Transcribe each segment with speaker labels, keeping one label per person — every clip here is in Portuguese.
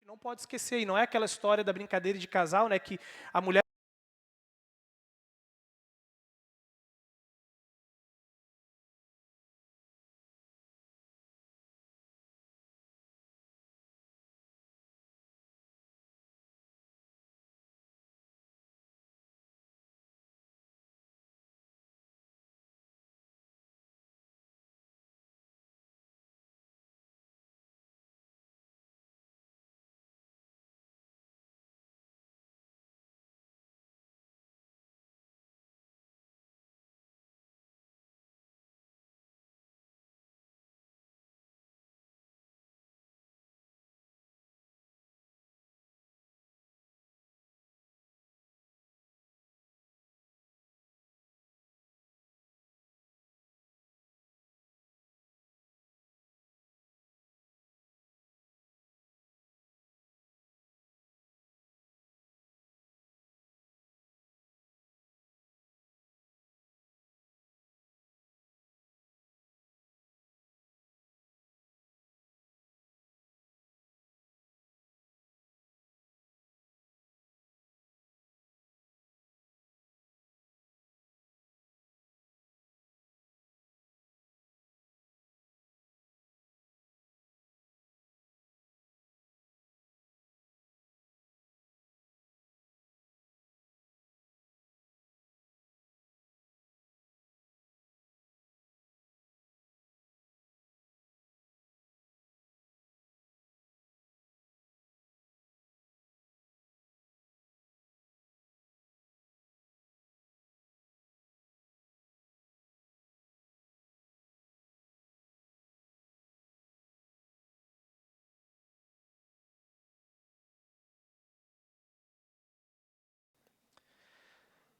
Speaker 1: Não pode esquecer, e não é aquela história da brincadeira de casal, né, que a mulher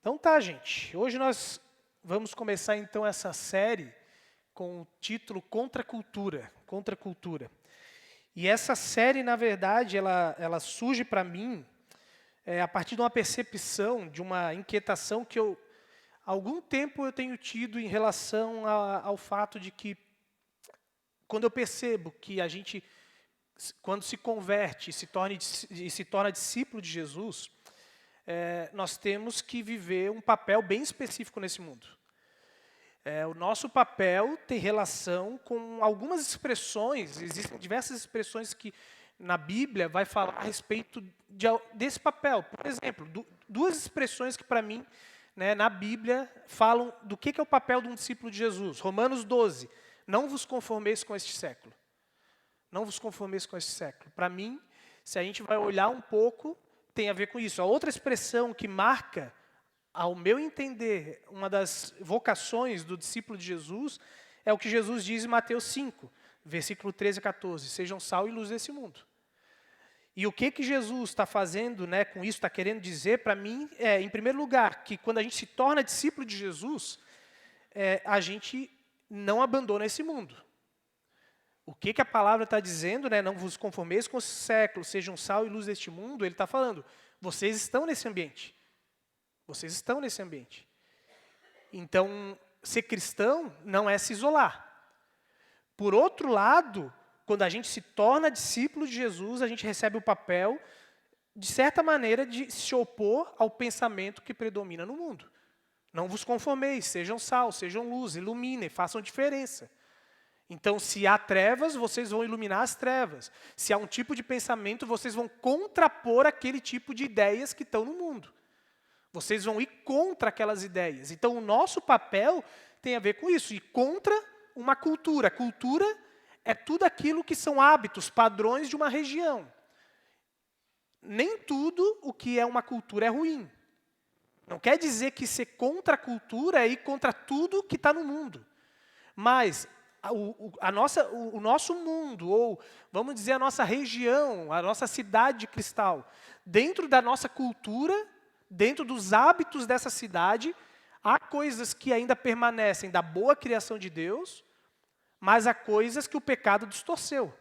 Speaker 1: Então tá, gente. Hoje nós vamos começar então essa série com o título Contra a Cultura. Contra a Cultura. E essa série, na verdade, ela surge para mim a partir de uma percepção, de uma inquietação que há algum tempo eu tenho tido em relação ao fato de que, quando eu percebo que a gente, quando se converte e se torna discípulo de Jesus, nós temos que viver um papel bem específico nesse mundo. O nosso papel tem relação com algumas expressões, existem diversas expressões que na Bíblia vai falar a respeito desse papel. Por exemplo, duas expressões que para mim, né, na Bíblia, falam do que é o papel de um discípulo de Jesus. Romanos 12, não vos conformeis com este século. Não vos conformeis com este século. Para mim, se a gente vai olhar um pouco, tem a ver com isso. A outra expressão que marca, ao meu entender, uma das vocações do discípulo de Jesus é o que Jesus diz em Mateus 5, versículo 13 a 14. Sejam sal e luz desse mundo. E o que Jesus está fazendo, né, com isso, está querendo dizer para mim, em primeiro lugar, que quando a gente se torna discípulo de Jesus, a gente não abandona esse mundo. O que a palavra está dizendo, né, não vos conformeis com esse século, sejam sal e luz deste mundo, ele está falando, vocês estão nesse ambiente. Vocês estão nesse ambiente. Então, ser cristão não é se isolar. Por outro lado, quando a gente se torna discípulo de Jesus, a gente recebe o papel, de certa maneira, de se opor ao pensamento que predomina no mundo. Não vos conformeis, sejam sal, sejam luz, iluminem, façam diferença. Então, se há trevas, vocês vão iluminar as trevas. Se há um tipo de pensamento, vocês vão contrapor aquele tipo de ideias que estão no mundo. Vocês vão ir contra aquelas ideias. Então, o nosso papel tem a ver com isso, ir contra uma cultura. Cultura é tudo aquilo que são hábitos, padrões de uma região. Nem tudo o que é uma cultura é ruim. Não quer dizer que ser contra a cultura é ir contra tudo que está no mundo. Mas o nosso mundo, ou vamos dizer a nossa região, a nossa cidade de Cristal, dentro da nossa cultura, dentro dos hábitos dessa cidade, há coisas que ainda permanecem da boa criação de Deus, mas há coisas que o pecado distorceu.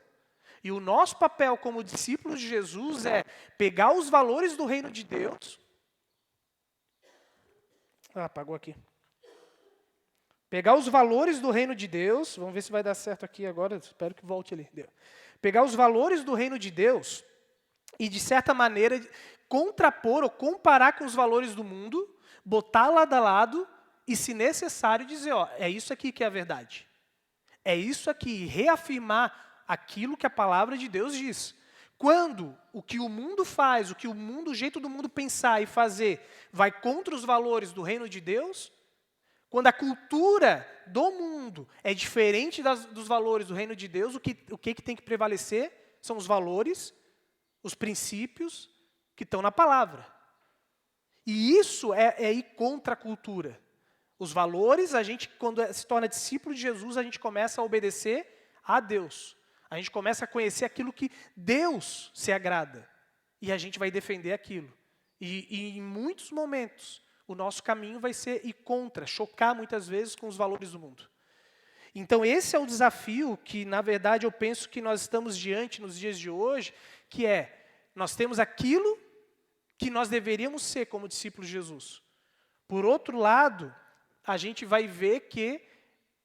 Speaker 1: E o nosso papel como discípulos de Jesus é pegar os valores do reino de Deus. Apagou aqui. Pegar os valores do reino de Deus, vamos ver se vai dar certo aqui agora, espero que volte ali. Pegar os valores do reino de Deus e, de certa maneira, contrapor ou comparar com os valores do mundo, botar lado a lado e, se necessário, dizer, ó, é isso aqui que é a verdade. É isso aqui, reafirmar aquilo que a palavra de Deus diz. Quando o que o mundo faz, o jeito do mundo pensar e fazer, vai contra os valores do reino de Deus, quando a cultura do mundo é diferente dos valores do reino de Deus, o que tem que prevalecer são os valores, os princípios que estão na palavra. E isso é ir contra a cultura. Os valores, a gente, quando se torna discípulo de Jesus, a gente começa a obedecer a Deus. A gente começa a conhecer aquilo que Deus se agrada. E a gente vai defender aquilo. E em muitos momentos, o nosso caminho vai ser ir contra, chocar muitas vezes com os valores do mundo. Então esse é o desafio que, na verdade, eu penso que nós estamos diante nos dias de hoje, que é, nós temos aquilo que nós deveríamos ser como discípulos de Jesus. Por outro lado, a gente vai ver que,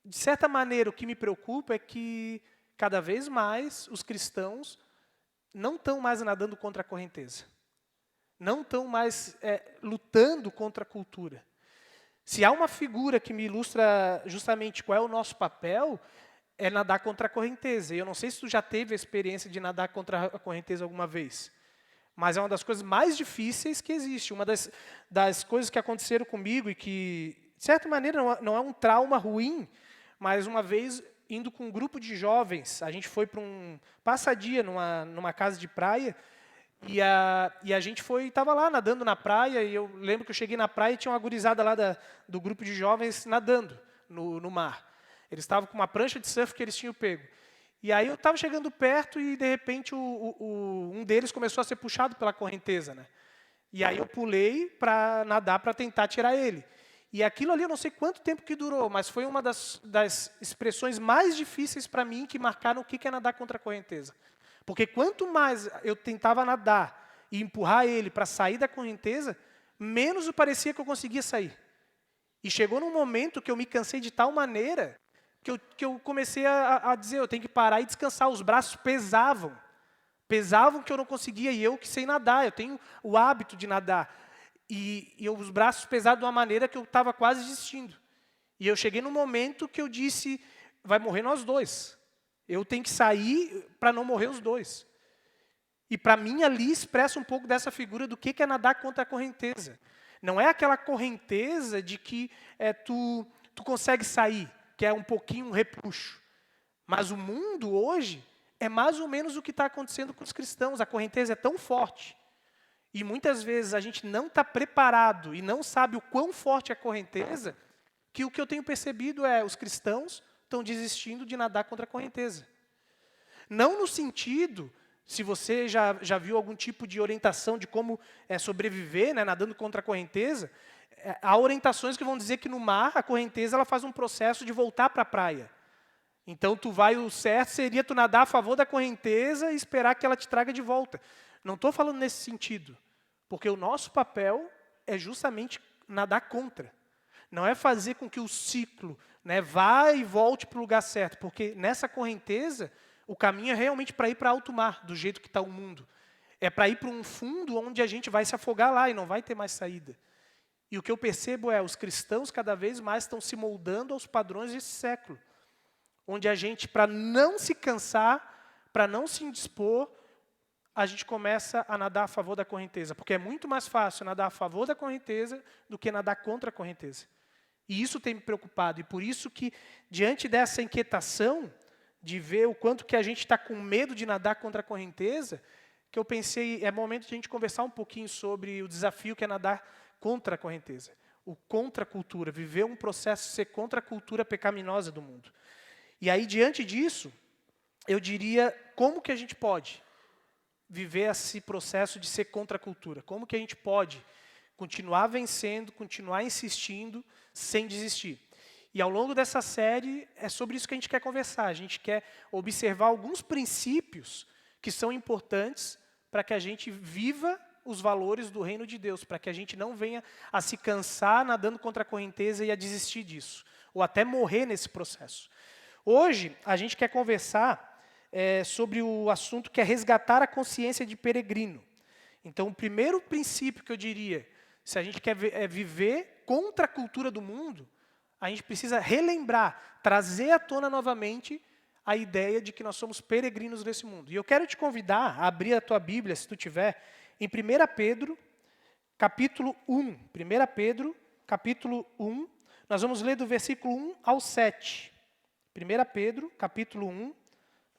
Speaker 1: de certa maneira, o que me preocupa é que, cada vez mais, os cristãos não estão mais nadando contra a correnteza. Não estão mais lutando contra a cultura. Se há uma figura que me ilustra justamente qual é o nosso papel, é nadar contra a correnteza. E eu não sei se tu já teve a experiência de nadar contra a correnteza alguma vez. Mas é uma das coisas mais difíceis que existe. Uma das coisas que aconteceram comigo e que, de certa maneira, não é um trauma ruim, mas uma vez, indo com um grupo de jovens, a gente foi para um passadia numa casa de praia, e a gente estava lá nadando na praia, e eu lembro que eu cheguei na praia e tinha uma gurizada lá do grupo de jovens nadando no mar. Eles estavam com uma prancha de surf que eles tinham pego. E aí eu estava chegando perto e, de repente, um deles começou a ser puxado pela correnteza, né? E aí eu pulei para nadar para tentar tirar ele. E aquilo ali, eu não sei quanto tempo que durou, mas foi uma das expressões mais difíceis para mim que marcaram o que é nadar contra a correnteza. Porque quanto mais eu tentava nadar e empurrar ele para sair da correnteza, menos parecia que eu conseguia sair. E chegou num momento que eu me cansei de tal maneira que eu comecei a dizer, eu tenho que parar e descansar. Os braços pesavam. Pesavam que eu não conseguia, e eu que sei nadar, eu tenho o hábito de nadar. E os braços pesavam de uma maneira que eu estava quase desistindo. E eu cheguei num momento que eu disse, vai morrer nós dois. Eu tenho que sair para não morrer os dois. E para mim ali expressa um pouco dessa figura do que é nadar contra a correnteza. Não é aquela correnteza de que tu consegue sair, que é um pouquinho um repuxo. Mas o mundo hoje é mais ou menos o que está acontecendo com os cristãos. A correnteza é tão forte. E muitas vezes a gente não está preparado e não sabe o quão forte é a correnteza, que o que eu tenho percebido é os cristãos estão desistindo de nadar contra a correnteza. Não no sentido, se você já viu algum tipo de orientação de como sobreviver, né, nadando contra a correnteza, há orientações que vão dizer que no mar a correnteza ela faz um processo de voltar para a praia. Então o certo seria tu nadar a favor da correnteza e esperar que ela te traga de volta. Não estou falando nesse sentido, porque o nosso papel é justamente nadar contra. Não é fazer com que o ciclo, né, vá e volte para o lugar certo, porque nessa correnteza o caminho é realmente para ir para alto mar, do jeito que está o mundo. É para ir para um fundo onde a gente vai se afogar lá e não vai ter mais saída. E o que eu percebo os cristãos cada vez mais estão se moldando aos padrões desse século, onde a gente, para não se cansar, para não se indispor, a gente começa a nadar a favor da correnteza, porque é muito mais fácil nadar a favor da correnteza do que nadar contra a correnteza. E isso tem me preocupado, e por isso que, diante dessa inquietação, de ver o quanto que a gente está com medo de nadar contra a correnteza, que eu pensei, é momento de a gente conversar um pouquinho sobre o desafio que é nadar contra a correnteza. O contra a cultura, viver um processo de ser contra a cultura pecaminosa do mundo. E aí, diante disso, eu diria, como que a gente pode viver esse processo de ser contra a cultura? Como que a gente pode continuar vencendo, continuar insistindo, sem desistir? E ao longo dessa série, é sobre isso que a gente quer conversar. A gente quer observar alguns princípios que são importantes para que a gente viva os valores do reino de Deus, para que a gente não venha a se cansar nadando contra a correnteza e a desistir disso, ou até morrer nesse processo. Hoje, a gente quer conversar sobre o assunto que é resgatar a consciência de peregrino. Então, o primeiro princípio que eu diria, se a gente quer viver contra a cultura do mundo, a gente precisa relembrar, trazer à tona novamente a ideia de que nós somos peregrinos nesse mundo. E eu quero te convidar a abrir a tua Bíblia, se tu tiver, em 1 Pedro, capítulo 1. 1 Pedro, capítulo 1, nós vamos ler do versículo 1 ao 7. 1 Pedro, capítulo 1,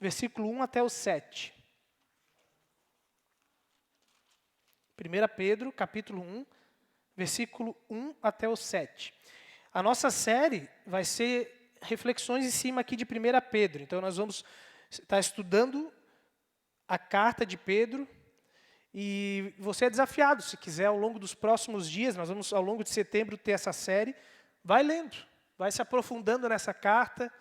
Speaker 1: versículo 1 até o 7. 1 Pedro, capítulo 1, versículo 1 até o 7. A nossa série vai ser reflexões em cima aqui de 1 Pedro. Então, nós vamos estar estudando a carta de Pedro. E você é desafiado, se quiser, ao longo dos próximos dias, nós vamos, ao longo de setembro, ter essa série. Vai lendo, vai se aprofundando nessa carta,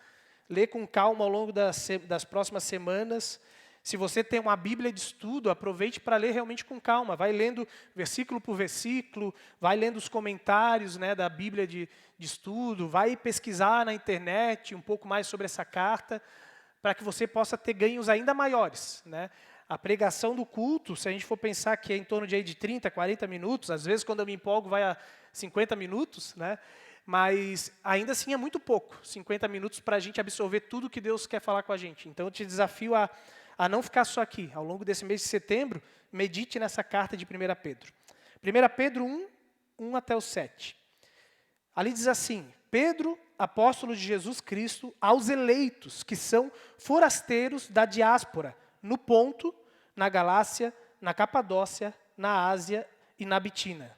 Speaker 1: lê com calma ao longo das próximas semanas. Se você tem uma Bíblia de estudo, aproveite para ler realmente com calma. Vai lendo versículo por versículo, vai lendo os comentários, né, da Bíblia de estudo, vai pesquisar na internet um pouco mais sobre essa carta, para que você possa ter ganhos ainda maiores, né? A pregação do culto, se a gente for pensar que é em torno de 30, 40 minutos, às vezes quando eu me empolgo vai a 50 minutos, né? Mas ainda assim é muito pouco, 50 minutos para a gente absorver tudo que Deus quer falar com a gente. Então eu te desafio a não ficar só aqui. Ao longo desse mês de setembro, medite nessa carta de 1 Pedro. 1 Pedro 1, 1 até o 7. Ali diz assim: Pedro, apóstolo de Jesus Cristo, aos eleitos que são forasteiros da diáspora, no Ponto, na Galácia, na Capadócia, na Ásia e na Bitínia.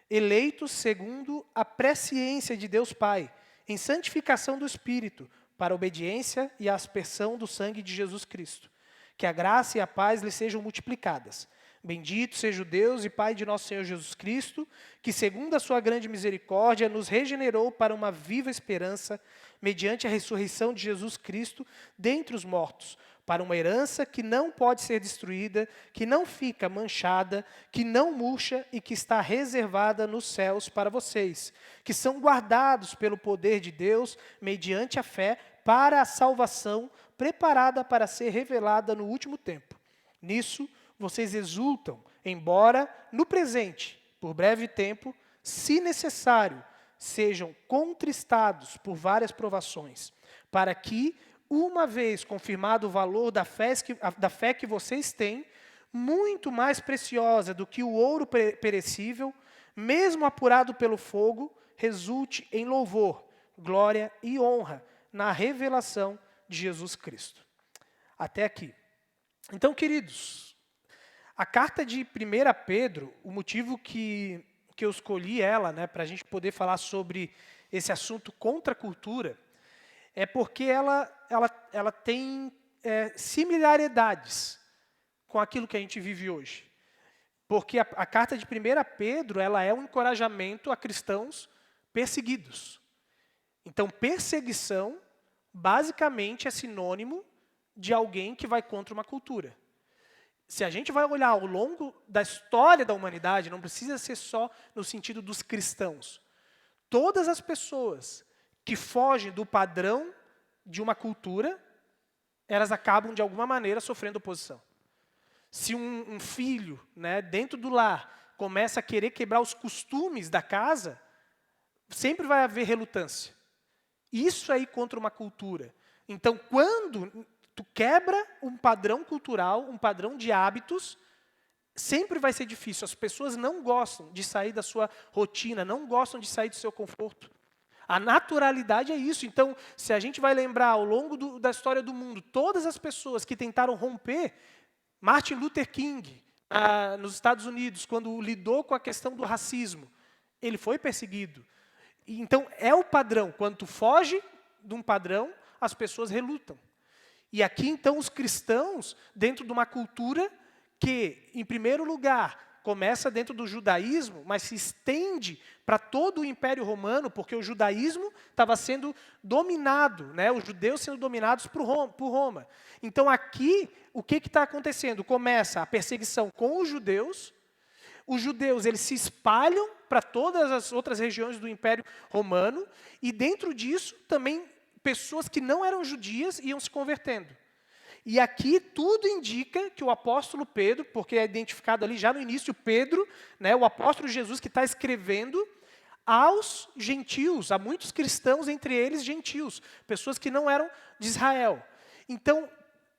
Speaker 1: Eleitos segundo a presciência de Deus Pai, em santificação do Espírito, para a obediência e a aspersão do sangue de Jesus Cristo. Que a graça e a paz lhes sejam multiplicadas. Bendito seja o Deus e Pai de nosso Senhor Jesus Cristo, que segundo a sua grande misericórdia nos regenerou para uma viva esperança, mediante a ressurreição de Jesus Cristo dentre os mortos, para uma herança que não pode ser destruída, que não fica manchada, que não murcha e que está reservada nos céus para vocês, que são guardados pelo poder de Deus, mediante a fé, para a salvação, preparada para ser revelada no último tempo. Nisso, vocês exultam, embora, no presente, por breve tempo, se necessário, sejam contristados por várias provações, para que, uma vez confirmado o valor da fé que vocês têm, muito mais preciosa do que o ouro perecível, mesmo apurado pelo fogo, resulte em louvor, glória e honra na revelação de Jesus Cristo. Até aqui. Então, queridos, a carta de 1 Pedro, o motivo que eu escolhi ela, né, para a gente poder falar sobre esse assunto contra a cultura, é porque ela tem similaridades com aquilo que a gente vive hoje. Porque a carta de 1 Pedro ela é um encorajamento a cristãos perseguidos. Então, perseguição, basicamente, é sinônimo de alguém que vai contra uma cultura. Se a gente vai olhar ao longo da história da humanidade, não precisa ser só no sentido dos cristãos. Todas as pessoas que fogem do padrão de uma cultura, elas acabam, de alguma maneira, sofrendo oposição. Se um filho, né, dentro do lar, começa a querer quebrar os costumes da casa, sempre vai haver relutância. Isso aí contra uma cultura. Então, quando tu quebra um padrão cultural, um padrão de hábitos, sempre vai ser difícil. As pessoas não gostam de sair da sua rotina, não gostam de sair do seu conforto. A naturalidade é isso. Então, se a gente vai lembrar ao longo da história do mundo, todas as pessoas que tentaram romper, Martin Luther King, nos Estados Unidos, quando lidou com a questão do racismo, ele foi perseguido. Então, é o padrão. Quando tu foge de um padrão, as pessoas relutam. E aqui, então, os cristãos, dentro de uma cultura que, em primeiro lugar, começa dentro do judaísmo, mas se estende para todo o Império Romano, porque o judaísmo estava sendo dominado, né, os judeus sendo dominados por Roma. Então, aqui, o que está acontecendo? Começa a perseguição com os judeus eles se espalham para todas as outras regiões do Império Romano, e dentro disso, também, pessoas que não eram judias iam se convertendo. E aqui tudo indica que o apóstolo Pedro, porque é identificado ali já no início Pedro, né, o apóstolo Jesus que está escrevendo aos gentios, a muitos cristãos, entre eles gentios, pessoas que não eram de Israel. Então,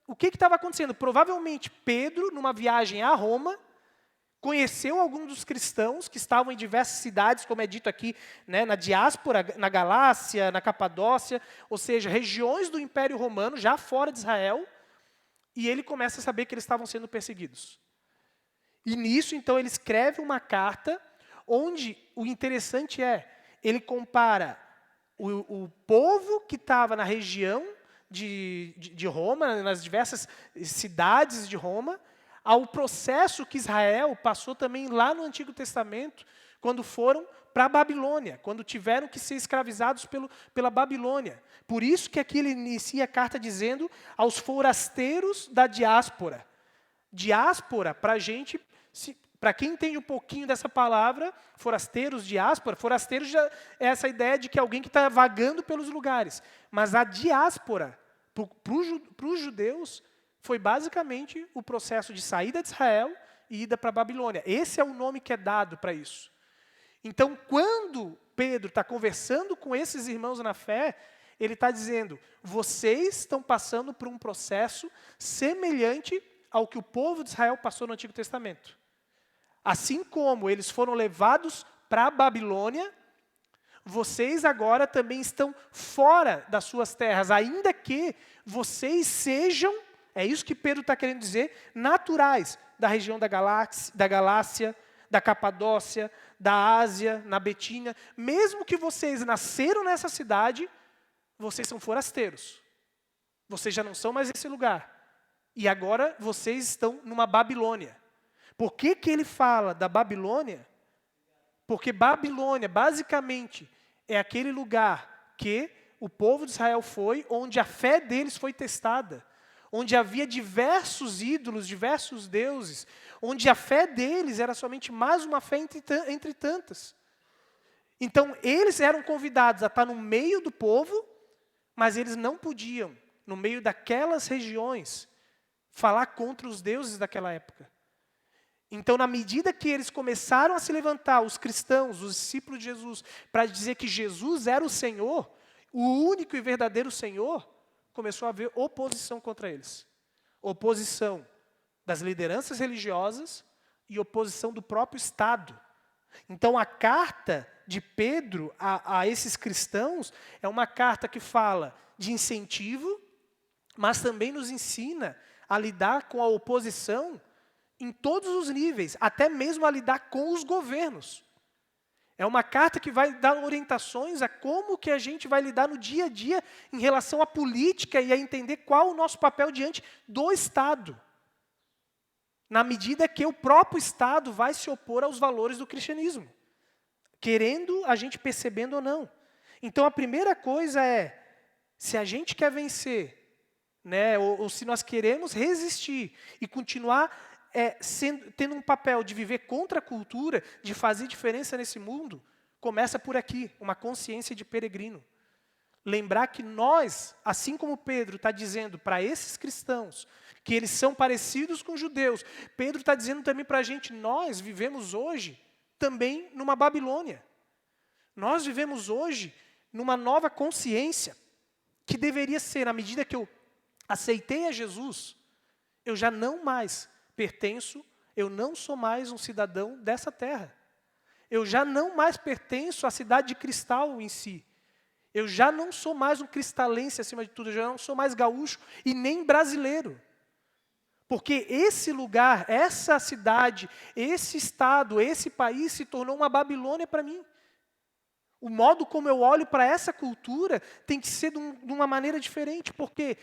Speaker 1: o que estava acontecendo? Provavelmente Pedro, numa viagem a Roma, conheceu alguns dos cristãos que estavam em diversas cidades, como é dito aqui, né, na diáspora, na Galácia, na Capadócia, ou seja, regiões do Império Romano, já fora de Israel, e ele começa a saber que eles estavam sendo perseguidos. E nisso, então, ele escreve uma carta, onde o interessante ele compara o povo que estava na região de Roma, nas diversas cidades de Roma, ao processo que Israel passou também lá no Antigo Testamento, quando foram para a Babilônia, quando tiveram que ser escravizados pela Babilônia. Por isso que aqui ele inicia a carta dizendo aos forasteiros da diáspora. Diáspora, para a gente, para quem entende um pouquinho dessa palavra, forasteiros, diáspora, forasteiros já é essa ideia de que é alguém que está vagando pelos lugares. Mas a diáspora, para os judeus, foi basicamente o processo de saída de Israel e ida para a Babilônia. Esse é o nome que é dado para isso. Então, quando Pedro está conversando com esses irmãos na fé, ele está dizendo, vocês estão passando por um processo semelhante ao que o povo de Israel passou no Antigo Testamento. Assim como eles foram levados para a Babilônia, vocês agora também estão fora das suas terras, ainda que vocês sejam, é isso que Pedro está querendo dizer, naturais da região da Galácia, da Capadócia, da Ásia, na Betínia. Mesmo que vocês nasceram nessa cidade, vocês são forasteiros. Vocês já não são mais esse lugar. E agora vocês estão numa Babilônia. Por que ele fala da Babilônia? Porque Babilônia, basicamente, é aquele lugar que o povo de Israel foi, onde a fé deles foi testada, onde havia diversos ídolos, diversos deuses, onde a fé deles era somente mais uma fé entre tantas. Então, eles eram convidados a estar no meio do povo, mas eles não podiam, no meio daquelas regiões, falar contra os deuses daquela época. Então, na medida que eles começaram a se levantar, os cristãos, os discípulos de Jesus, para dizer que Jesus era o Senhor, o único e verdadeiro Senhor, começou a haver oposição contra eles. Oposição das lideranças religiosas e oposição do próprio Estado. Então, a carta de Pedro a esses cristãos é uma carta que fala de incentivo, mas também nos ensina a lidar com a oposição em todos os níveis, até mesmo a lidar com os governos. É uma carta que vai dar orientações a como que a gente vai lidar no dia a dia em relação à política e a entender qual o nosso papel diante do Estado. Na medida que o próprio Estado vai se opor aos valores do cristianismo, querendo a gente percebendo ou não. Então a primeira coisa se a gente quer vencer, né, ou se nós queremos resistir e continuar tendo um papel de viver contra a cultura, de fazer diferença nesse mundo, começa por aqui, uma consciência de peregrino. Lembrar que nós, assim como Pedro está dizendo para esses cristãos, que eles são parecidos com os judeus, Pedro está dizendo também para a gente, nós vivemos hoje também numa Babilônia. Nós vivemos hoje numa nova consciência, que deveria ser, na medida que eu aceitei a Jesus, eu já não mais pertenço, eu não sou mais um cidadão dessa terra. Eu já não mais pertenço à cidade de cristal em si. Eu já não sou mais um cristalense acima de tudo, eu já não sou mais gaúcho e nem brasileiro. Porque esse lugar, essa cidade, esse estado, esse país se tornou uma Babilônia para mim. O modo como eu olho para essa cultura tem que ser de uma maneira diferente, porque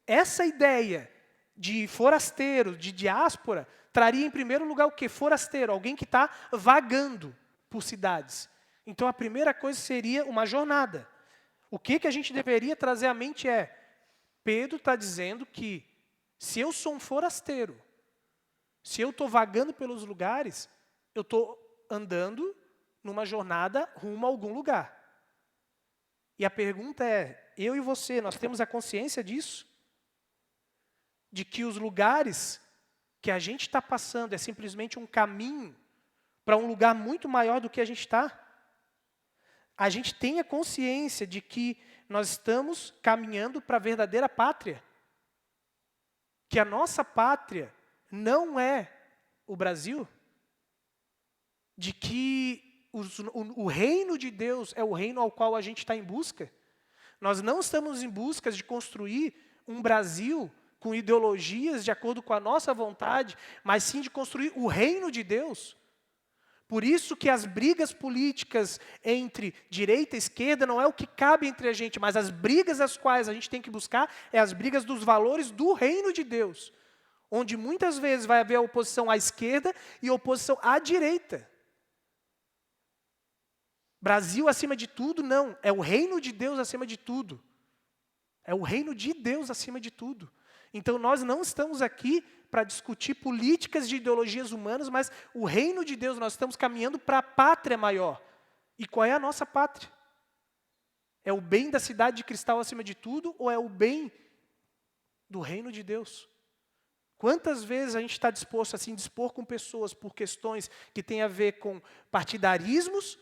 Speaker 1: essa ideia de forasteiro, de diáspora, traria em primeiro lugar o quê? Forasteiro, alguém que está vagando por cidades. Então a primeira coisa seria uma jornada. O que a gente deveria trazer à mente Pedro está dizendo que se eu sou um forasteiro, se eu estou vagando pelos lugares, eu estou andando numa jornada rumo a algum lugar. E a pergunta eu e você, nós temos a consciência disso? de que os lugares que a gente está passando é simplesmente um caminho para um lugar muito maior do que a gente está. A gente tenha consciência de que nós estamos caminhando para a verdadeira pátria. Que a nossa pátria não é o Brasil. De que o reino de Deus é o reino ao qual a gente está em busca. Nós não estamos em busca de construir um Brasil com ideologias de acordo com a nossa vontade, mas sim de construir o reino de Deus. Por isso que as brigas políticas entre direita e esquerda não é o que cabe entre a gente, mas as brigas as quais a gente tem que buscar é as brigas dos valores do reino de Deus, onde muitas vezes vai haver oposição à esquerda e oposição à direita. Brasil acima de tudo, não. É o reino de Deus acima de tudo. É o reino de Deus acima de tudo. Então nós não estamos aqui para discutir políticas de ideologias humanas, mas o reino de Deus, nós estamos caminhando para a pátria maior. E qual é a nossa pátria? É o bem da cidade de cristal acima de tudo, ou é o bem do reino de Deus? Quantas vezes a gente está disposto a se indispor com pessoas por questões que têm a ver com partidarismos,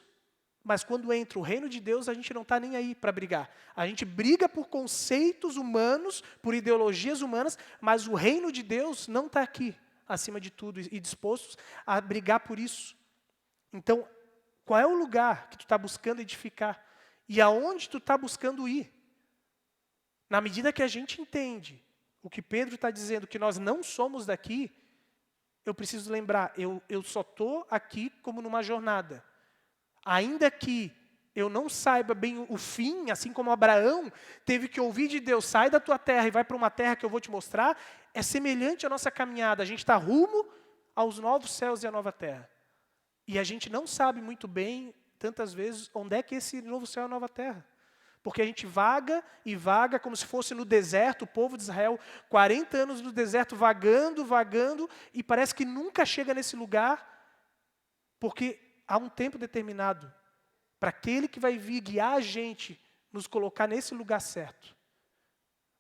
Speaker 1: mas quando entra o reino de Deus, a gente não está nem aí para brigar. A gente briga por conceitos humanos, por ideologias humanas, mas o reino de Deus não está aqui, acima de tudo, e dispostos a brigar por isso. Então, qual é o lugar que tu está buscando edificar? E aonde tu está buscando ir? Na medida que a gente entende o que Pedro está dizendo, que nós não somos daqui, eu preciso lembrar, eu só estou aqui como numa jornada. Ainda que eu não saiba bem o fim, assim como Abraão teve que ouvir de Deus, sai da tua terra e vai para uma terra que eu vou te mostrar, é semelhante à nossa caminhada. A gente está rumo aos novos céus e à nova terra. E a gente não sabe muito bem, tantas vezes, onde é que esse novo céu e a nova terra. Porque a gente vaga e vaga como se fosse no deserto, o povo de Israel, 40 anos no deserto, vagando, e parece que nunca chega nesse lugar, porque há um tempo determinado para aquele que vai vir guiar a gente, nos colocar nesse lugar certo.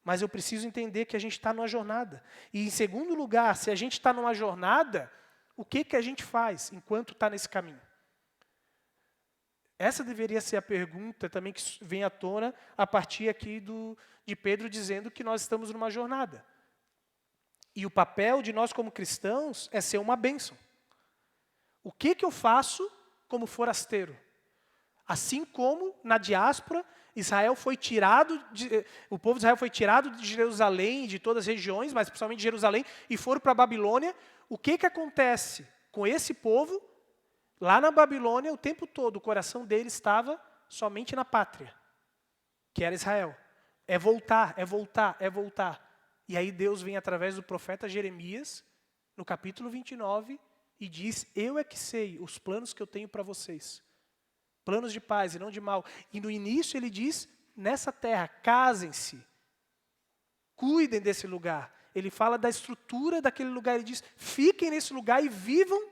Speaker 1: Mas eu preciso entender que a gente está numa jornada. E em segundo lugar, se a gente está numa jornada, o que a gente faz enquanto está nesse caminho? Essa deveria ser a pergunta também que vem à tona a partir aqui de Pedro dizendo que nós estamos numa jornada. E o papel de nós como cristãos é ser uma bênção. O que eu faço como forasteiro? Assim como na diáspora, o povo de Israel foi tirado de Jerusalém, de todas as regiões, mas principalmente de Jerusalém, e foram para a Babilônia. O que acontece com esse povo? Lá na Babilônia, o tempo todo, o coração deles estava somente na pátria, que era Israel. É voltar, é voltar, é voltar. E aí Deus vem através do profeta Jeremias, no capítulo 29, e diz, eu é que sei os planos que eu tenho para vocês. Planos de paz e não de mal. E no início ele diz, nessa terra, casem-se. Cuidem desse lugar. Ele fala da estrutura daquele lugar. Ele diz, fiquem nesse lugar e vivam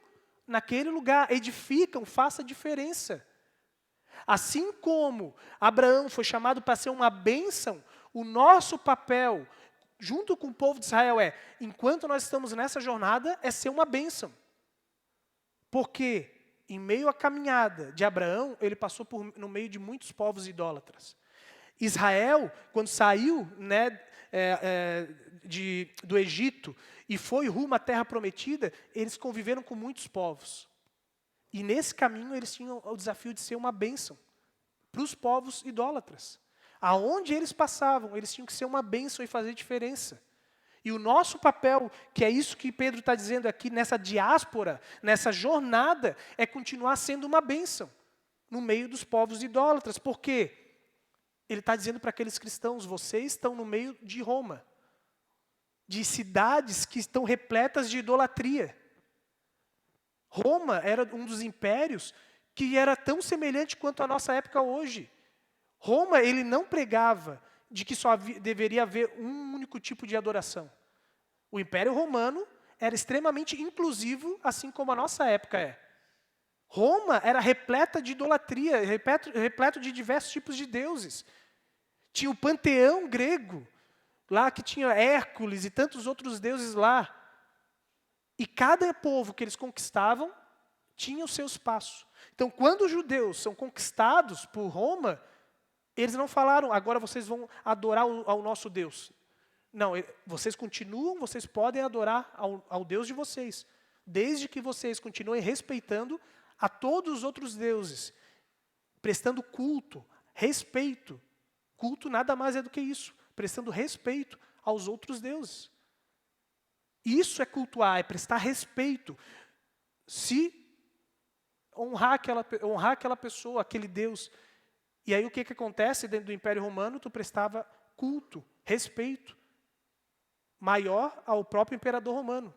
Speaker 1: naquele lugar. Edificam, faça diferença. Assim como Abraão foi chamado para ser uma bênção, o nosso papel, junto com o povo de Israel, enquanto nós estamos nessa jornada, é ser uma bênção. Porque, em meio à caminhada de Abraão, ele passou no meio de muitos povos idólatras. Israel, quando saiu do Egito e foi rumo à terra prometida, eles conviveram com muitos povos. E nesse caminho eles tinham o desafio de ser uma bênção para os povos idólatras. Aonde eles passavam, eles tinham que ser uma bênção e fazer diferença. E o nosso papel, que é isso que Pedro está dizendo aqui, nessa diáspora, nessa jornada, é continuar sendo uma bênção no meio dos povos idólatras. Por quê? Ele está dizendo para aqueles cristãos, vocês estão no meio de Roma, de cidades que estão repletas de idolatria. Roma era um dos impérios que era tão semelhante quanto a nossa época hoje. Roma, ele não pregava de que só deveria haver um único tipo de adoração. O Império Romano era extremamente inclusivo, assim como a nossa época é. Roma era repleta de idolatria, repleto de diversos tipos de deuses. Tinha o panteão grego, lá que tinha Hércules e tantos outros deuses lá. E cada povo que eles conquistavam tinha os seus passos. Então, quando os judeus são conquistados por Roma, eles não falaram, agora vocês vão adorar ao nosso Deus. Não, vocês continuam, vocês podem adorar ao Deus de vocês, desde que vocês continuem respeitando a todos os outros deuses, prestando culto, respeito. Culto nada mais é do que isso, prestando respeito aos outros deuses. Isso é cultuar, é prestar respeito. Se honrar aquela pessoa, aquele Deus. E aí o que acontece dentro do Império Romano? Tu prestava culto, respeito, maior ao próprio imperador romano.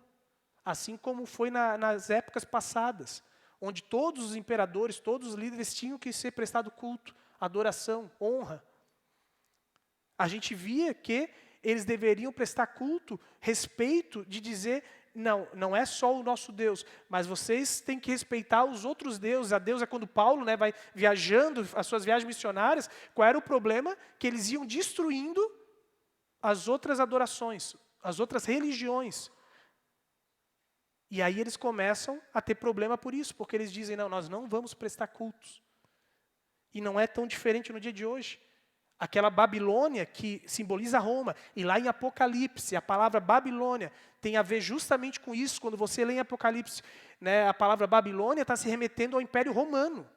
Speaker 1: Assim como foi nas épocas passadas, onde todos os imperadores, todos os líderes tinham que ser prestado culto, adoração, honra. A gente via que eles deveriam prestar culto, respeito, de dizer, não é só o nosso Deus, mas vocês têm que respeitar os outros deuses. A Deus é quando Paulo, vai viajando, as suas viagens missionárias, qual era o problema? Que eles iam destruindo as outras adorações, as outras religiões. E aí eles começam a ter problema por isso, porque eles dizem, nós não vamos prestar cultos. E não é tão diferente no dia de hoje. Aquela Babilônia que simboliza Roma, e lá em Apocalipse, a palavra Babilônia tem a ver justamente com isso. Quando você lê em Apocalipse, a palavra Babilônia está se remetendo ao Império Romano.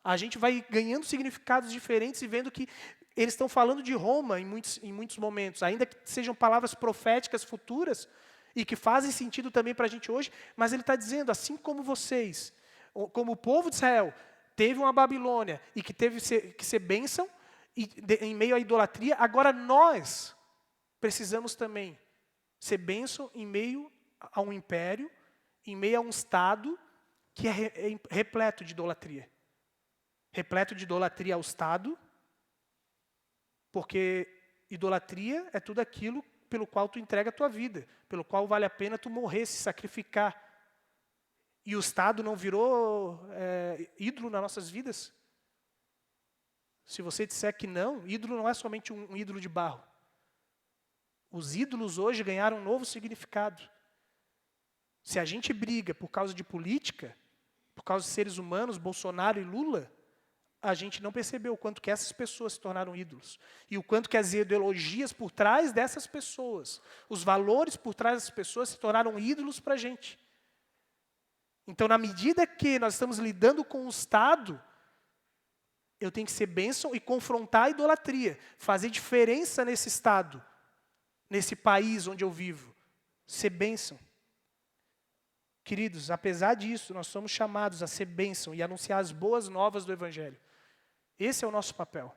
Speaker 1: A gente vai ganhando significados diferentes e vendo que eles estão falando de Roma em muitos momentos, ainda que sejam palavras proféticas futuras, e que fazem sentido também para a gente hoje, mas ele está dizendo, assim como vocês, como o povo de Israel, teve uma Babilônia, e que teve que ser bênção, em meio à idolatria, agora nós precisamos também ser bênção em meio a um império, em meio a um Estado que é repleto de idolatria. Repleto de idolatria ao Estado, porque idolatria é tudo aquilo pelo qual tu entrega a tua vida, pelo qual vale a pena tu morrer, se sacrificar. E o Estado não virou ídolo nas nossas vidas? Se você disser que não, ídolo não é somente um ídolo de barro. Os ídolos hoje ganharam um novo significado. Se a gente briga por causa de política, por causa de seres humanos, Bolsonaro e Lula, a gente não percebeu o quanto que essas pessoas se tornaram ídolos. E o quanto que as ideologias por trás dessas pessoas, os valores por trás dessas pessoas se tornaram ídolos para a gente. Então, na medida que nós estamos lidando com o Estado, eu tenho que ser bênção e confrontar a idolatria, fazer diferença nesse Estado, nesse país onde eu vivo, ser bênção. Queridos, apesar disso, nós somos chamados a ser bênção e anunciar as boas novas do Evangelho. Esse é o nosso papel.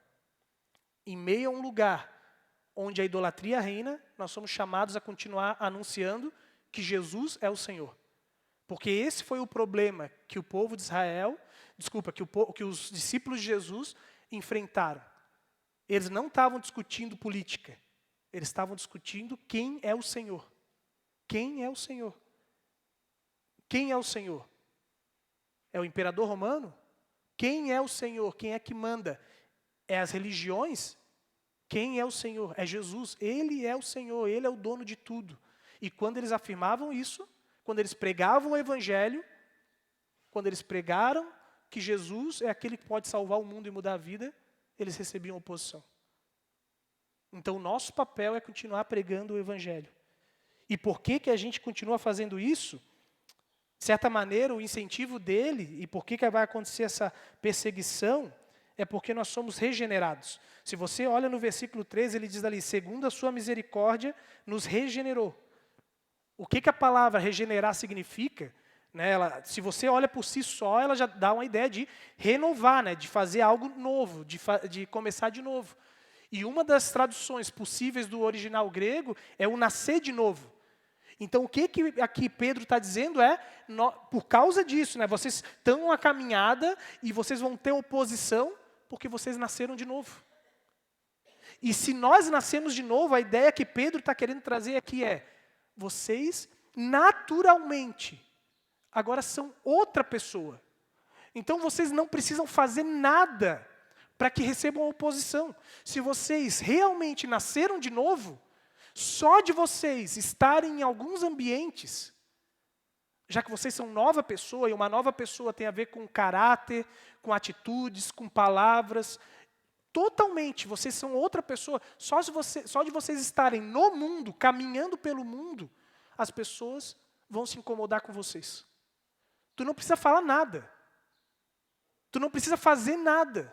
Speaker 1: Em meio a um lugar onde a idolatria reina, nós somos chamados a continuar anunciando que Jesus é o Senhor. Porque esse foi o problema que o povo de Israel, que os discípulos de Jesus enfrentaram. Eles não estavam discutindo política, eles estavam discutindo quem é o Senhor. Quem é o Senhor? Quem é o Senhor? É o imperador romano? Quem é o Senhor? Quem é que manda? É as religiões? Quem é o Senhor? É Jesus. Ele é o Senhor, Ele é o dono de tudo. E quando eles afirmavam isso, quando eles pregavam o Evangelho, quando eles pregaram que Jesus é aquele que pode salvar o mundo e mudar a vida, eles recebiam oposição. Então, o nosso papel é continuar pregando o Evangelho. E por que a gente continua fazendo isso? De certa maneira, o incentivo dele, e por que vai acontecer essa perseguição, é porque nós somos regenerados. Se você olha no versículo 13, ele diz ali, segundo a sua misericórdia, nos regenerou. O que a palavra regenerar significa? Se você olha por si só, ela já dá uma ideia de renovar, de fazer algo novo, de começar de novo. E uma das traduções possíveis do original grego é o nascer de novo. Então, o que aqui Pedro está dizendo é, por causa disso, vocês estão numa caminhada e vocês vão ter oposição porque vocês nasceram de novo. E se nós nascemos de novo, a ideia que Pedro está querendo trazer aqui é, vocês naturalmente agora são outra pessoa. Então, vocês não precisam fazer nada para que recebam oposição. Se vocês realmente nasceram de novo, Só de vocês estarem em alguns ambientes, já que vocês são nova pessoa, e uma nova pessoa tem a ver com caráter, com atitudes, com palavras, totalmente, vocês são outra pessoa, só de vocês estarem no mundo, caminhando pelo mundo, as pessoas vão se incomodar com vocês. Tu não precisa falar nada. Tu não precisa fazer nada.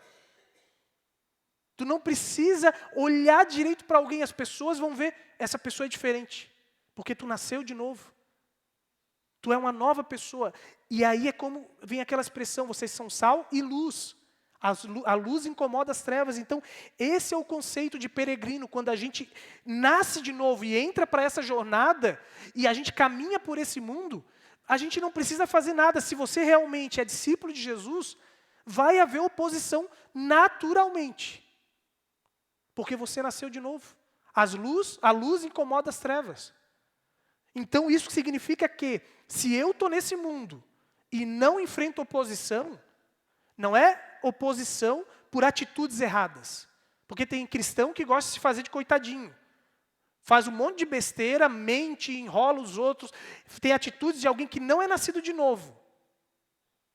Speaker 1: Tu não precisa olhar direito para alguém, as pessoas vão ver, essa pessoa é diferente, porque tu nasceu de novo. Tu é uma nova pessoa. E aí é como vem aquela expressão, vocês são sal e luz. A luz incomoda as trevas. Então, esse é o conceito de peregrino, quando a gente nasce de novo e entra para essa jornada, e a gente caminha por esse mundo, a gente não precisa fazer nada. Se você realmente é discípulo de Jesus, vai haver oposição naturalmente. Porque você nasceu de novo. A luz incomoda as trevas. Então isso significa que, se eu estou nesse mundo e não enfrento oposição, não é oposição por atitudes erradas. Porque tem cristão que gosta de se fazer de coitadinho. Faz um monte de besteira, mente, enrola os outros, tem atitudes de alguém que não é nascido de novo.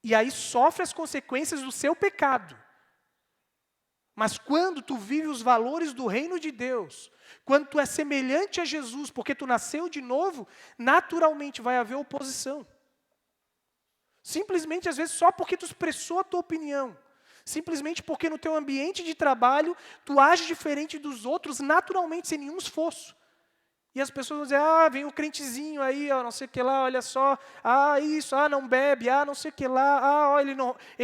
Speaker 1: E aí sofre as consequências do seu pecado. Mas quando tu vive os valores do reino de Deus, quando tu é semelhante a Jesus, porque tu nasceu de novo, naturalmente vai haver oposição. Simplesmente, às vezes, só porque tu expressou a tua opinião. Simplesmente porque no teu ambiente de trabalho, tu age diferente dos outros, naturalmente, sem nenhum esforço. E as pessoas vão dizer, vem o crentezinho aí, não sei o que lá, olha só, isso, não bebe, não sei o que lá, ó, ele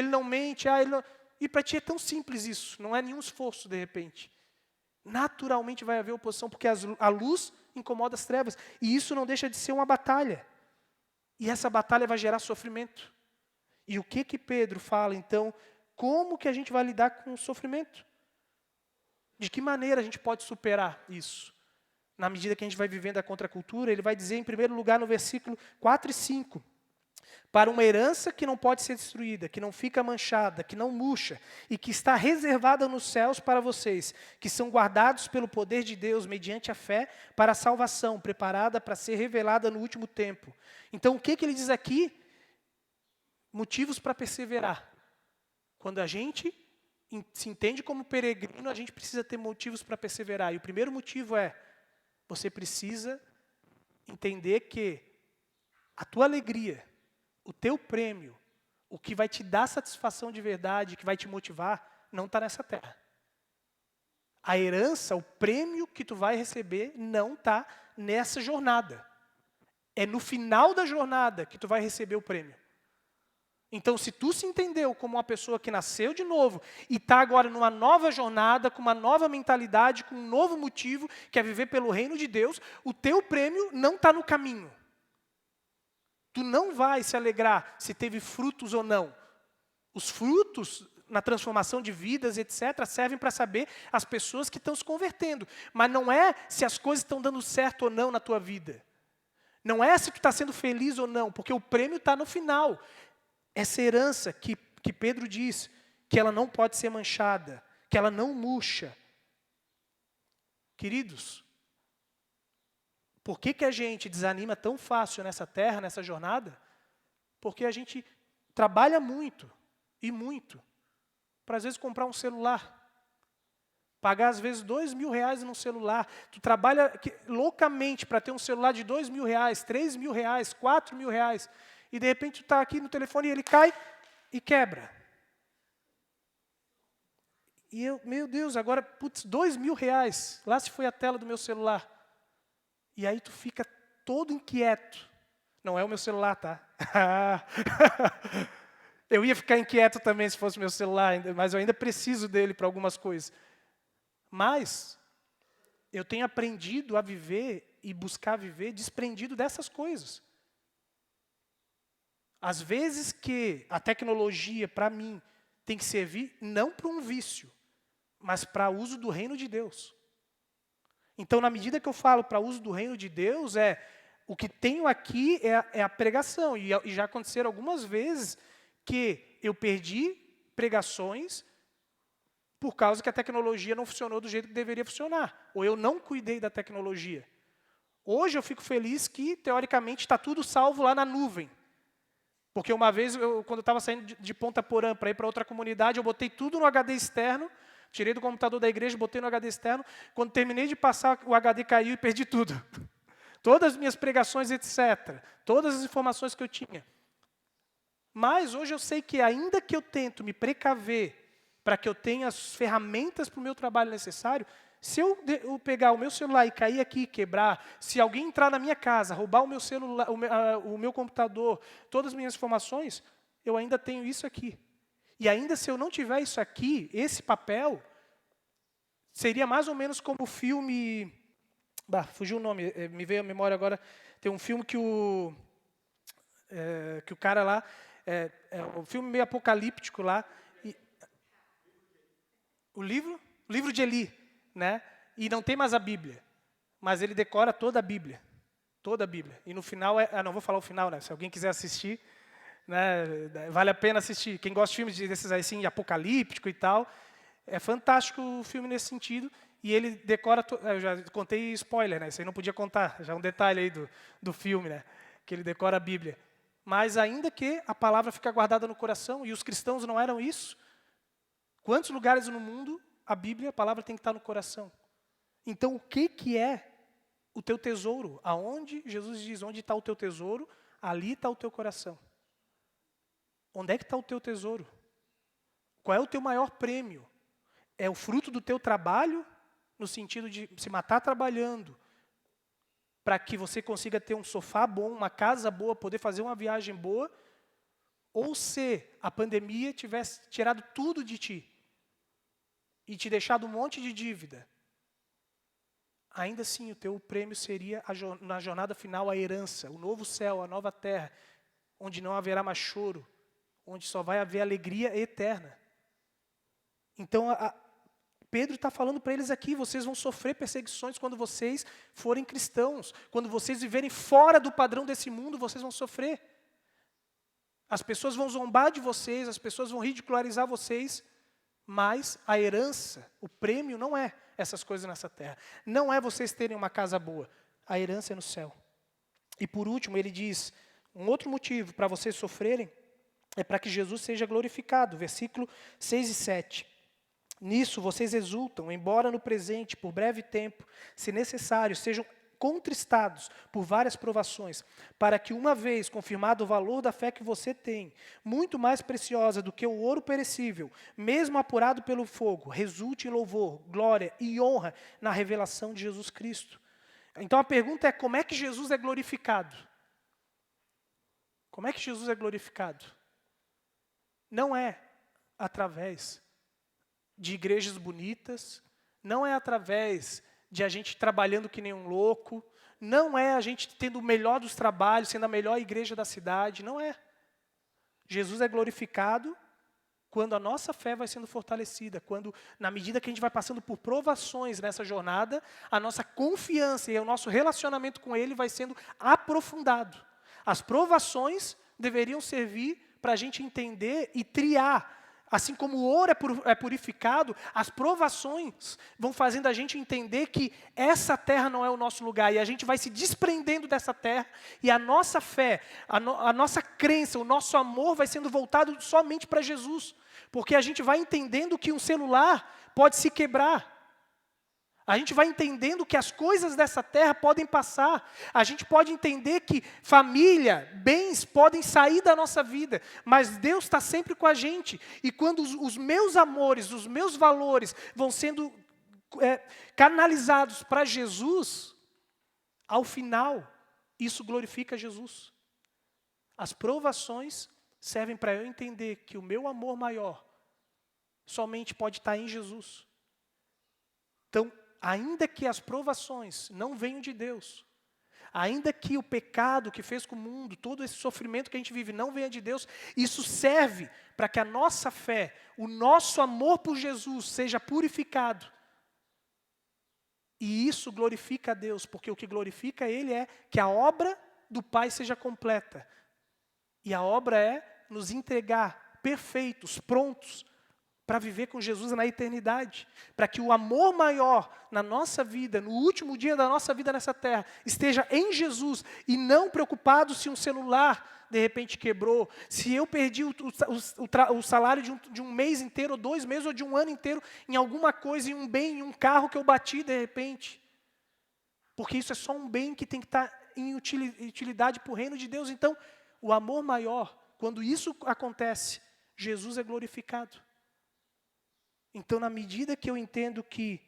Speaker 1: não mente, ele não... E para ti é tão simples isso, não é nenhum esforço de repente. Naturalmente vai haver oposição, porque a luz incomoda as trevas. E isso não deixa de ser uma batalha. E essa batalha vai gerar sofrimento. E o que Pedro fala, então, como que a gente vai lidar com o sofrimento? De que maneira a gente pode superar isso? Na medida que a gente vai vivendo a contracultura, ele vai dizer, em primeiro lugar, no versículo 4 e 5, para uma herança que não pode ser destruída, que não fica manchada, que não murcha, e que está reservada nos céus para vocês, que são guardados pelo poder de Deus, mediante a fé, para a salvação, preparada para ser revelada no último tempo. Então, o que ele diz aqui? Motivos para perseverar. Quando a gente se entende como peregrino, a gente precisa ter motivos para perseverar. E o primeiro motivo é, você precisa entender que a tua alegria, o teu prêmio, o que vai te dar satisfação de verdade, que vai te motivar, não está nessa terra. A herança, o prêmio que tu vai receber, não está nessa jornada. É no final da jornada que tu vai receber o prêmio. Então, se tu se entendeu como uma pessoa que nasceu de novo e está agora numa nova jornada, com uma nova mentalidade, com um novo motivo, que é viver pelo reino de Deus, o teu prêmio não está no caminho. Tu não vai se alegrar se teve frutos ou não. Os frutos, na transformação de vidas, etc., servem para saber as pessoas que estão se convertendo. Mas não é se as coisas estão dando certo ou não na tua vida. Não é se tu está sendo feliz ou não, porque o prêmio está no final. Essa herança que Pedro diz, que ela não pode ser manchada, que ela não murcha. Queridos, por que a gente desanima tão fácil nessa terra, nessa jornada? Porque a gente trabalha muito, e muito, para às vezes comprar um celular. Pagar às vezes R$2.000 num celular. Tu trabalha loucamente para ter um celular de R$2.000, R$3.000, R$4.000. E de repente tu está aqui no telefone e ele cai e quebra. E eu, meu Deus, agora, R$2.000. Lá se foi a tela do meu celular. E aí tu fica todo inquieto. Não é o meu celular, tá? Eu ia ficar inquieto também se fosse meu celular, mas eu ainda preciso dele para algumas coisas. Mas eu tenho aprendido a viver e buscar viver desprendido dessas coisas. Às vezes que a tecnologia, para mim, tem que servir não para um vício, mas para uso do reino de Deus. Então, na medida que eu falo para uso do reino de Deus, o que tenho aqui é a pregação. E já aconteceram algumas vezes que eu perdi pregações por causa que a tecnologia não funcionou do jeito que deveria funcionar. Ou eu não cuidei da tecnologia. Hoje eu fico feliz que, teoricamente, está tudo salvo lá na nuvem. Porque uma vez, quando eu estava saindo de Ponta Porã para ir para outra comunidade, eu botei tudo no HD externo, tirei do computador da igreja, botei no HD externo. Quando terminei de passar, o HD caiu e perdi tudo. Todas as minhas pregações, etc. Todas as informações que eu tinha. Mas hoje eu sei que ainda que eu tento me precaver para que eu tenha as ferramentas para o meu trabalho necessário, se eu pegar o meu celular e cair aqui e quebrar, se alguém entrar na minha casa, roubar o meu celular, o meu computador, todas as minhas informações, eu ainda tenho isso aqui. E ainda se eu não tiver isso aqui, esse papel, seria mais ou menos como o filme... fugiu o nome, me veio à memória agora. Tem um filme que o cara lá... um filme meio apocalíptico lá. O livro de Eli. Né? E não tem mais a Bíblia, mas ele decora toda a Bíblia, e no final, não vou falar o final, né? Se alguém quiser assistir, né? Vale a pena assistir, quem gosta de filmes desses assim, apocalíptico e tal, é fantástico o filme nesse sentido, e ele decora, eu já contei spoiler, né? Isso aí não podia contar, já é um detalhe aí do filme, né? Que ele decora a Bíblia, mas ainda que a palavra fica guardada no coração, e os cristãos não eram isso, quantos lugares no mundo a Bíblia, a palavra tem que estar no coração. Então, o que é o teu tesouro? Aonde, Jesus diz, onde está o teu tesouro, ali está o teu coração. Onde é que está o teu tesouro? Qual é o teu maior prêmio? É o fruto do teu trabalho, no sentido de se matar trabalhando, para que você consiga ter um sofá bom, uma casa boa, poder fazer uma viagem boa, ou se a pandemia tivesse tirado tudo de ti, e te deixado um monte de dívida, ainda assim o teu prêmio seria, na jornada final, a herança, o novo céu, a nova terra, onde não haverá mais choro, onde só vai haver alegria eterna. Então, Pedro está falando para eles aqui, vocês vão sofrer perseguições quando vocês forem cristãos, quando vocês viverem fora do padrão desse mundo, vocês vão sofrer. As pessoas vão zombar de vocês, as pessoas vão ridicularizar vocês, mas a herança, o prêmio não é essas coisas nessa terra. Não é vocês terem uma casa boa. A herança é no céu. E por último, ele diz, um outro motivo para vocês sofrerem é para que Jesus seja glorificado. Versículo 6 e 7. Nisso vocês exultam, embora no presente, por breve tempo, se necessário, sejam contristados por várias provações, para que uma vez confirmado o valor da fé que você tem, muito mais preciosa do que o ouro perecível, mesmo apurado pelo fogo, resulte em louvor, glória e honra na revelação de Jesus Cristo. Então a pergunta é, como é que Jesus é glorificado? Como é que Jesus é glorificado? Não é através de igrejas bonitas, não é através de a gente trabalhando que nem um louco, não é a gente tendo o melhor dos trabalhos, sendo a melhor igreja da cidade, não é. Jesus é glorificado quando a nossa fé vai sendo fortalecida, quando, na medida que a gente vai passando por provações nessa jornada, a nossa confiança e o nosso relacionamento com Ele vai sendo aprofundado. As provações deveriam servir para a gente entender e triar. Assim como o ouro é purificado, as provações vão fazendo a gente entender que essa terra não é o nosso lugar. E a gente vai se desprendendo dessa terra. E a nossa fé, a nossa crença, o nosso amor vai sendo voltado somente para Jesus. Porque a gente vai entendendo que um celular pode se quebrar. A gente vai entendendo que as coisas dessa terra podem passar. A gente pode entender que família, bens podem sair da nossa vida. Mas Deus está sempre com a gente. E quando os meus amores, os meus valores vão sendo canalizados para Jesus, ao final, isso glorifica Jesus. As provações servem para eu entender que o meu amor maior somente pode estar em Jesus. Então, ainda que as provações não venham de Deus, ainda que o pecado que fez com o mundo, todo esse sofrimento que a gente vive não venha de Deus, isso serve para que a nossa fé, o nosso amor por Jesus seja purificado. E isso glorifica a Deus, porque o que glorifica Ele é que a obra do Pai seja completa. E a obra é nos entregar perfeitos, prontos, para viver com Jesus na eternidade, para que o amor maior na nossa vida, no último dia da nossa vida nessa terra, esteja em Jesus e não preocupado se um celular de repente quebrou, se eu perdi o salário de um mês inteiro, ou 2 meses, ou de um ano inteiro, em alguma coisa, em um bem, em um carro que eu bati de repente. Porque isso é só um bem que tem que estar em utilidade para o reino de Deus. Então, o amor maior, quando isso acontece, Jesus é glorificado. Então, na medida que eu entendo que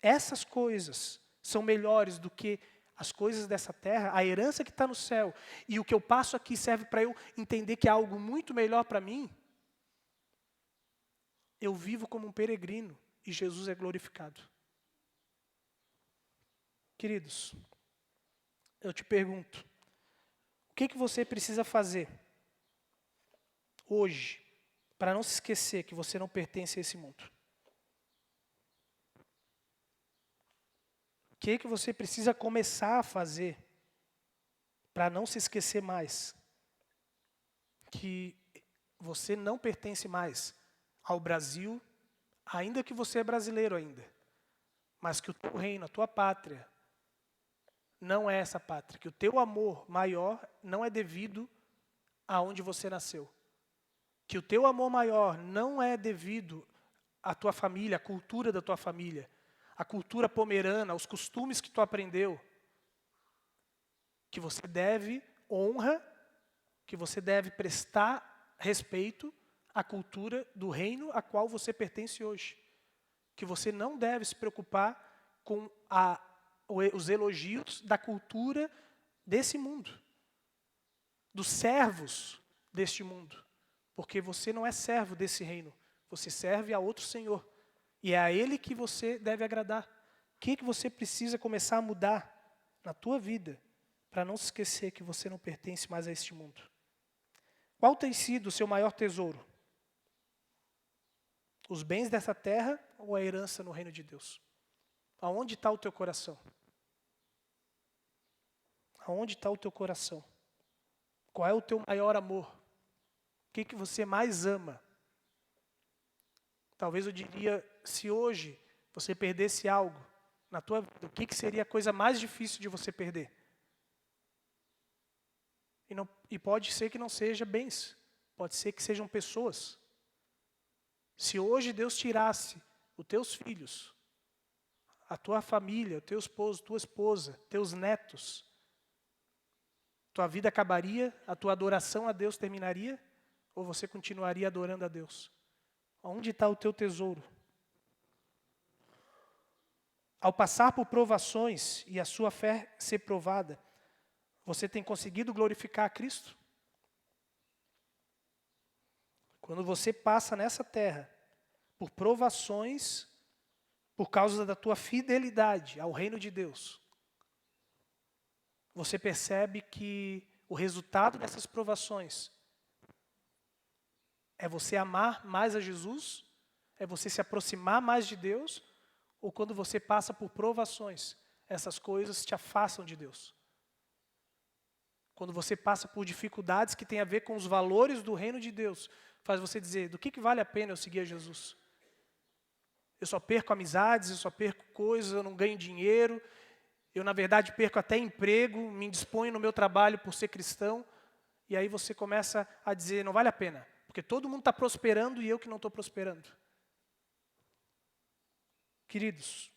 Speaker 1: essas coisas são melhores do que as coisas dessa terra, a herança que está no céu, e o que eu passo aqui serve para eu entender que há algo muito melhor para mim, eu vivo como um peregrino e Jesus é glorificado. Queridos, eu te pergunto, o que você precisa fazer hoje para não se esquecer que você não pertence a esse mundo? O que você precisa começar a fazer para não se esquecer mais que você não pertence mais ao Brasil, ainda que você é brasileiro ainda, mas que o teu reino, a tua pátria, não é essa pátria, que o teu amor maior não é devido aonde você nasceu, que o teu amor maior não é devido à tua família, à cultura da tua família, a cultura pomerana, os costumes que tu aprendeu, que você deve honra, que você deve prestar respeito à cultura do reino a qual você pertence hoje. Que você não deve se preocupar com os elogios da cultura desse mundo, dos servos deste mundo, porque você não é servo desse reino, você serve a outro Senhor. E é a Ele que você deve agradar. O que você precisa começar a mudar na tua vida para não se esquecer que você não pertence mais a este mundo? Qual tem sido o seu maior tesouro? Os bens dessa terra ou a herança no reino de Deus? Aonde está o teu coração? Aonde está o teu coração? Qual é o teu maior amor? O que você mais ama? Talvez eu diria, se hoje você perdesse algo na tua vida, o que seria a coisa mais difícil de você perder? E pode ser que não seja bens, pode ser que sejam pessoas. Se hoje Deus tirasse os teus filhos, a tua família, o teu esposo, tua esposa, teus netos, tua vida acabaria, a tua adoração a Deus terminaria, ou você continuaria adorando a Deus? Onde está o teu tesouro? Ao passar por provações e a sua fé ser provada, você tem conseguido glorificar a Cristo? Quando você passa nessa terra por provações, por causa da tua fidelidade ao reino de Deus, você percebe que o resultado dessas provações é você amar mais a Jesus, é você se aproximar mais de Deus, ou quando você passa por provações, essas coisas te afastam de Deus? Quando você passa por dificuldades que têm a ver com os valores do reino de Deus, faz você dizer, do que vale a pena eu seguir a Jesus? Eu só perco amizades, eu só perco coisas, eu não ganho dinheiro, eu na verdade perco até emprego, me indisponho no meu trabalho por ser cristão, e aí você começa a dizer, não vale a pena, porque todo mundo está prosperando e eu que não estou prosperando. Queridos,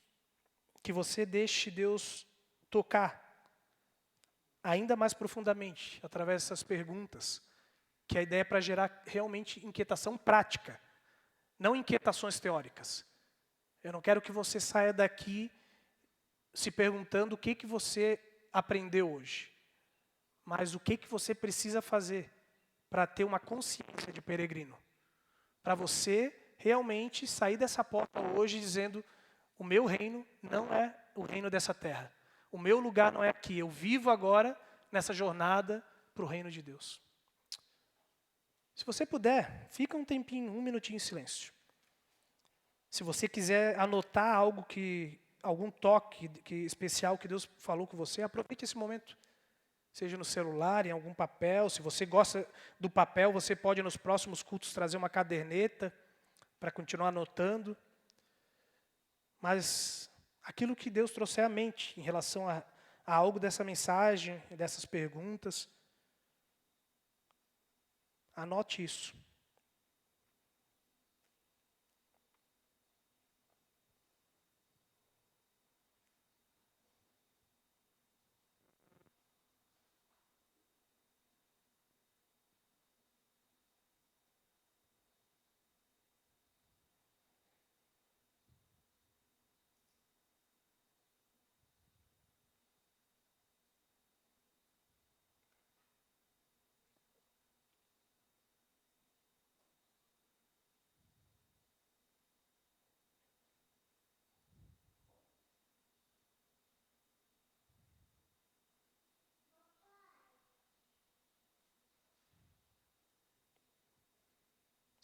Speaker 1: que você deixe Deus tocar ainda mais profundamente, através dessas perguntas, que a ideia é para gerar realmente inquietação prática, não inquietações teóricas. Eu não quero que você saia daqui se perguntando o que você aprendeu hoje, mas o que você precisa fazer para ter uma consciência de peregrino, para você realmente sair dessa porta hoje dizendo, o meu reino não é o reino dessa terra. O meu lugar não é aqui. Eu vivo agora nessa jornada para o reino de Deus. Se você puder, fica um tempinho, 1 minutinho em silêncio. Se você quiser anotar algum toque especial que Deus falou com você, aproveite esse momento. Seja no celular, em algum papel. Se você gosta do papel, você pode nos próximos cultos trazer uma caderneta para continuar anotando. Mas aquilo que Deus trouxer à mente em relação a algo dessa mensagem, dessas perguntas, anote isso.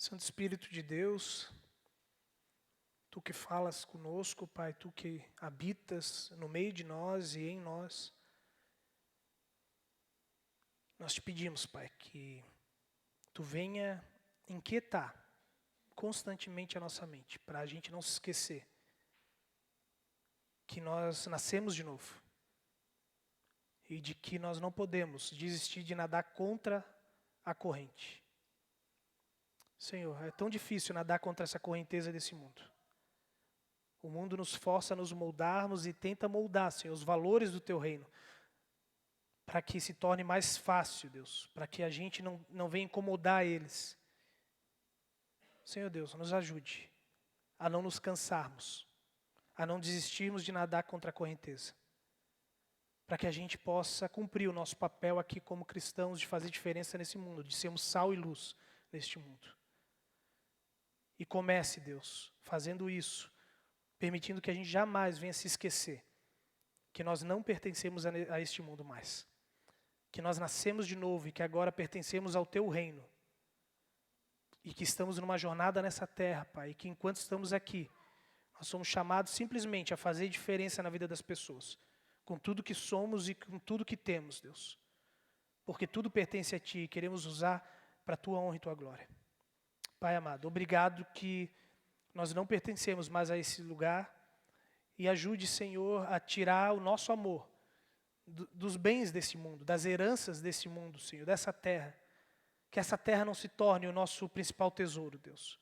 Speaker 1: Santo Espírito de Deus, Tu que falas conosco, Pai, Tu que habitas no meio de nós e em nós, nós te pedimos, Pai, que Tu venha inquietar constantemente a nossa mente, para a gente não se esquecer que nós nascemos de novo e de que nós não podemos desistir de nadar contra a corrente. Senhor, é tão difícil nadar contra essa correnteza desse mundo. O mundo nos força a nos moldarmos e tenta moldar, Senhor, os valores do Teu reino, para que se torne mais fácil, Deus, para que a gente não venha incomodar eles. Senhor Deus, nos ajude a não nos cansarmos, a não desistirmos de nadar contra a correnteza, para que a gente possa cumprir o nosso papel aqui como cristãos de fazer diferença nesse mundo, de sermos sal e luz neste mundo. E comece, Deus, fazendo isso, permitindo que a gente jamais venha se esquecer que nós não pertencemos a este mundo mais, que nós nascemos de novo e que agora pertencemos ao Teu reino, e que estamos numa jornada nessa terra, Pai, e que enquanto estamos aqui, nós somos chamados simplesmente a fazer diferença na vida das pessoas, com tudo que somos e com tudo que temos, Deus, porque tudo pertence a Ti e queremos usar para a Tua honra e Tua glória. Pai amado, obrigado que nós não pertencemos mais a esse lugar e ajude, Senhor, a tirar o nosso amor dos bens desse mundo, das heranças desse mundo, Senhor, dessa terra. Que essa terra não se torne o nosso principal tesouro, Deus.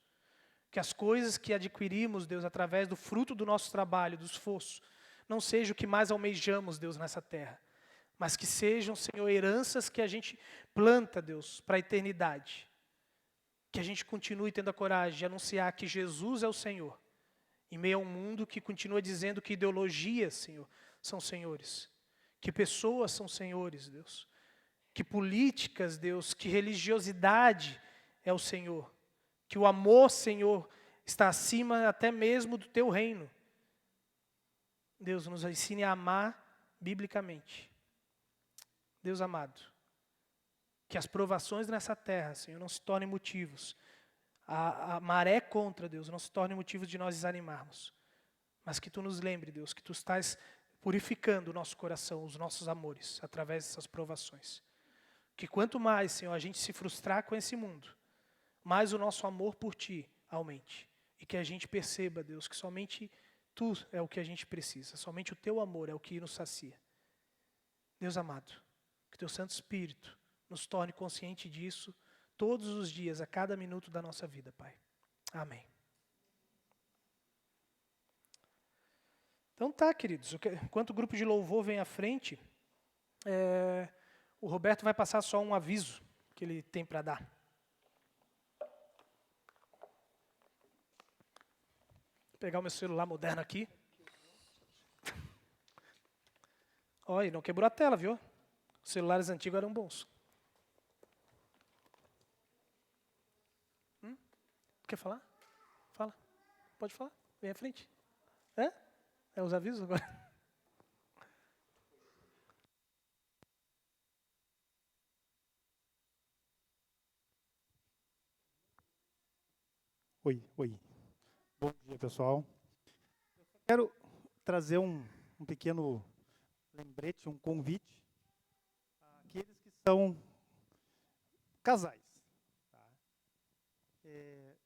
Speaker 1: Que as coisas que adquirimos, Deus, através do fruto do nosso trabalho, do esforço, não seja o que mais almejamos, Deus, nessa terra, mas que sejam, Senhor, heranças que a gente planta, Deus, para a eternidade. Que a gente continue tendo a coragem de anunciar que Jesus é o Senhor, em meio a um mundo que continua dizendo que ideologias, Senhor, são senhores, que pessoas são senhores, Deus, que políticas, Deus, que religiosidade é o Senhor, que o amor, Senhor, está acima até mesmo do Teu reino. Deus, nos ensine a amar biblicamente. Deus amado, que as provações nessa terra, Senhor, não se tornem motivos. A maré contra, Deus, não se torne motivo de nós desanimarmos. Mas que Tu nos lembre, Deus, que Tu estás purificando o nosso coração, os nossos amores, através dessas provações. Que quanto mais, Senhor, a gente se frustrar com esse mundo, mais o nosso amor por Ti aumente. E que a gente perceba, Deus, que somente Tu é o que a gente precisa. Somente o Teu amor é o que nos sacia. Deus amado, que Teu Santo Espírito nos torne consciente disso todos os dias, a cada minuto da nossa vida, Pai. Amém. Então tá, queridos. Enquanto o grupo de louvor vem à frente, o Roberto vai passar só um aviso que ele tem para dar. Vou pegar o meu celular moderno aqui. Olha, não quebrou a tela, viu? Os celulares antigos eram bons. Quer falar? Fala. Pode falar. Vem à frente. É os avisos agora?
Speaker 2: Oi. Bom dia, pessoal. Quero trazer um pequeno lembrete, um convite àqueles que são casais.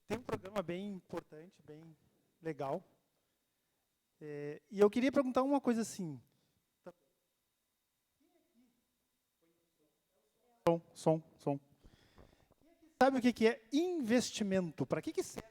Speaker 2: Tá? tem um programa bem importante, bem legal. E eu queria perguntar uma coisa assim. Som. Sabe o que é investimento? Para que serve